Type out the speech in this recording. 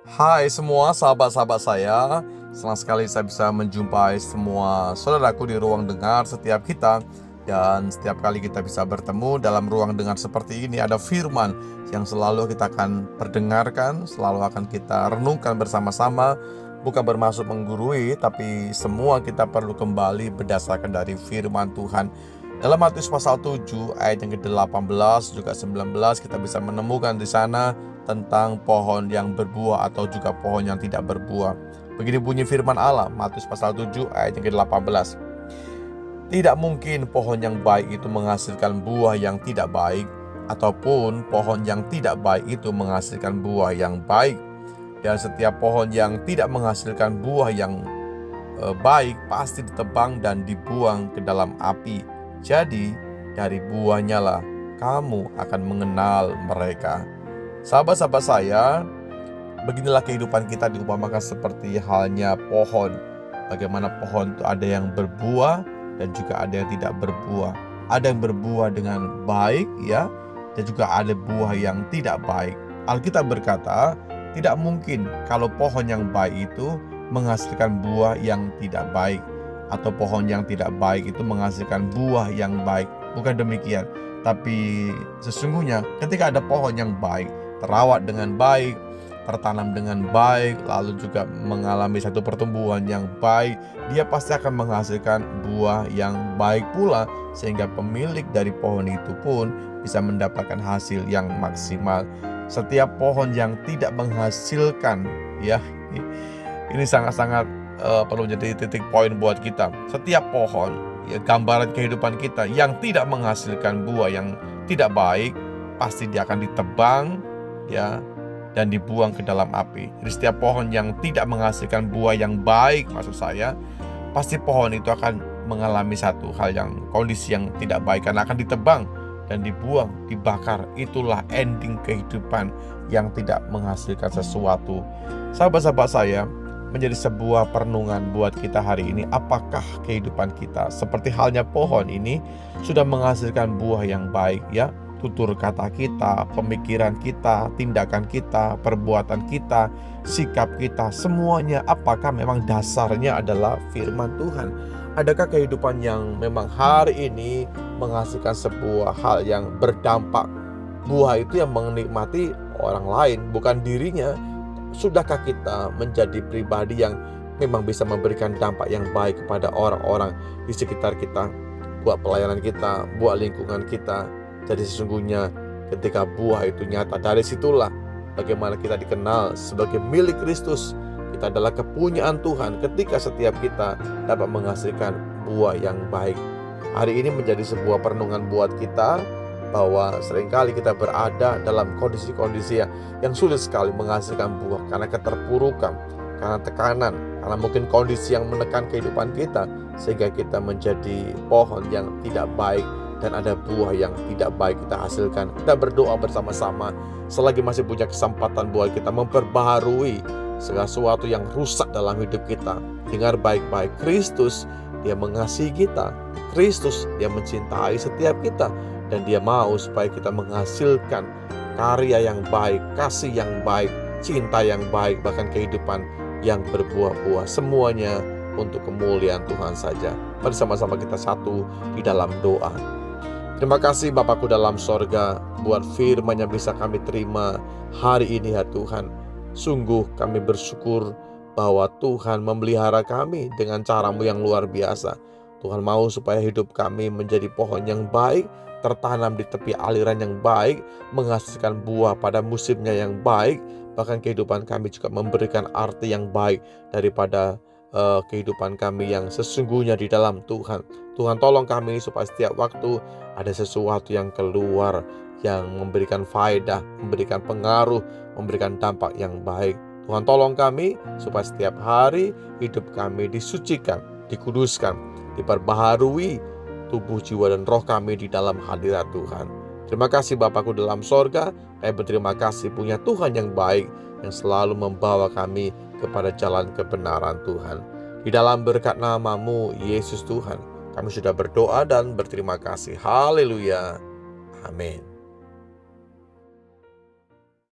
Hai semua sahabat-sahabat saya, senang sekali saya bisa menjumpai semua saudaraku di ruang dengar setiap kita. Dan setiap kali kita bisa bertemu dalam ruang dengar seperti ini, ada firman yang selalu kita akan perdengarkan, selalu akan kita renungkan bersama-sama. Bukan bermaksud menggurui, tapi semua kita perlu kembali berdasarkan dari firman Tuhan. Dalam Matius pasal 7 ayat yang ke-18 juga 19, kita bisa menemukan di sana tentang pohon yang berbuah atau juga pohon yang tidak berbuah. Begini bunyi firman Allah, Matius pasal 7 ayat yang ke-18. Tidak mungkin pohon yang baik itu menghasilkan buah yang tidak baik, ataupun pohon yang tidak baik itu menghasilkan buah yang baik. Dan setiap pohon yang tidak menghasilkan buah yang baik pasti ditebang dan dibuang ke dalam api. Jadi dari buahnya lah kamu akan mengenal mereka. Sahabat-sahabat saya, beginilah kehidupan kita diumpamakan seperti halnya pohon. Bagaimana pohon itu ada yang berbuah dan juga ada yang tidak berbuah. Ada yang berbuah dengan baik ya, dan juga ada buah yang tidak baik. Alkitab berkata, tidak mungkin kalau pohon yang baik itu menghasilkan buah yang tidak baik, atau pohon yang tidak baik itu menghasilkan buah yang baik. Bukan demikian. Tapi sesungguhnya ketika ada pohon yang baik, terawat dengan baik, tertanam dengan baik, lalu juga mengalami satu pertumbuhan yang baik, dia pasti akan menghasilkan buah yang baik pula, sehingga pemilik dari pohon itu pun bisa mendapatkan hasil yang maksimal. Setiap pohon yang tidak menghasilkan, ya, ini sangat-sangat perlu jadi titik poin buat kita. Setiap pohon, ya, gambaran kehidupan kita yang tidak menghasilkan buah yang tidak baik, pasti dia akan ditebang, ya, dan dibuang ke dalam api. Jadi setiap pohon yang tidak menghasilkan buah yang baik, maksud saya, pasti pohon itu akan mengalami satu hal yang kondisi yang tidak baik, karena akan ditebang dan dibuang, dibakar. Itulah ending kehidupan yang tidak menghasilkan sesuatu. Sahabat-sahabat saya, menjadi sebuah perenungan buat kita hari ini. Apakah kehidupan kita seperti halnya pohon ini sudah menghasilkan buah yang baik, ya? Tutur kata kita, pemikiran kita, tindakan kita, perbuatan kita, sikap kita, semuanya apakah memang dasarnya adalah firman Tuhan? Adakah kehidupan yang memang hari ini menghasilkan sebuah hal yang berdampak? Buah itu yang menikmati orang lain, bukan dirinya. Sudahkah kita menjadi pribadi yang memang bisa memberikan dampak yang baik kepada orang-orang di sekitar kita, buat pelayanan kita, buat lingkungan kita? Jadi sesungguhnya ketika buah itu nyata, dari situlah bagaimana kita dikenal sebagai milik Kristus. Kita adalah kepunyaan Tuhan ketika setiap kita dapat menghasilkan buah yang baik. Hari ini menjadi sebuah perenungan buat kita, bahwa seringkali kita berada dalam kondisi-kondisi yang sulit sekali menghasilkan buah karena keterpurukan, karena tekanan, karena mungkin kondisi yang menekan kehidupan kita, sehingga kita menjadi pohon yang tidak baik dan ada buah yang tidak baik kita hasilkan. Kita berdoa bersama-sama selagi masih punya kesempatan buat kita memperbaharui segala sesuatu yang rusak dalam hidup kita. Dengar baik-baik, Kristus, dia mengasihi kita. Kristus, dia mencintai setiap kita, dan dia mau supaya kita menghasilkan karya yang baik, kasih yang baik, cinta yang baik, bahkan kehidupan yang berbuah-buah. Semuanya untuk kemuliaan Tuhan saja. Mari sama-sama kita satu di dalam doa. Terima kasih Bapakku dalam sorga, buat firman yang bisa kami terima hari ini ya Tuhan. Sungguh kami bersyukur bahwa Tuhan memelihara kami dengan cara-Mu yang luar biasa. Tuhan mau supaya hidup kami menjadi pohon yang baik, tertanam di tepi aliran yang baik, menghasilkan buah pada musimnya yang baik. Bahkan kehidupan kami juga memberikan arti yang baik daripada kehidupan kami yang sesungguhnya di dalam Tuhan. Tuhan tolong kami supaya setiap waktu ada sesuatu yang keluar, yang memberikan faedah, memberikan pengaruh, memberikan dampak yang baik. Tuhan tolong kami supaya setiap hari hidup kami disucikan, dikuduskan, diperbaharui tubuh, jiwa, dan roh kami di dalam hadirat Tuhan. Terima kasih Bapakku dalam sorga. Kami berterima kasih punya Tuhan yang baik, yang selalu membawa kami kepada jalan kebenaran Tuhan. Di dalam berkat nama-Mu Yesus Tuhan, kami sudah berdoa dan berterima kasih. Haleluya. Amin.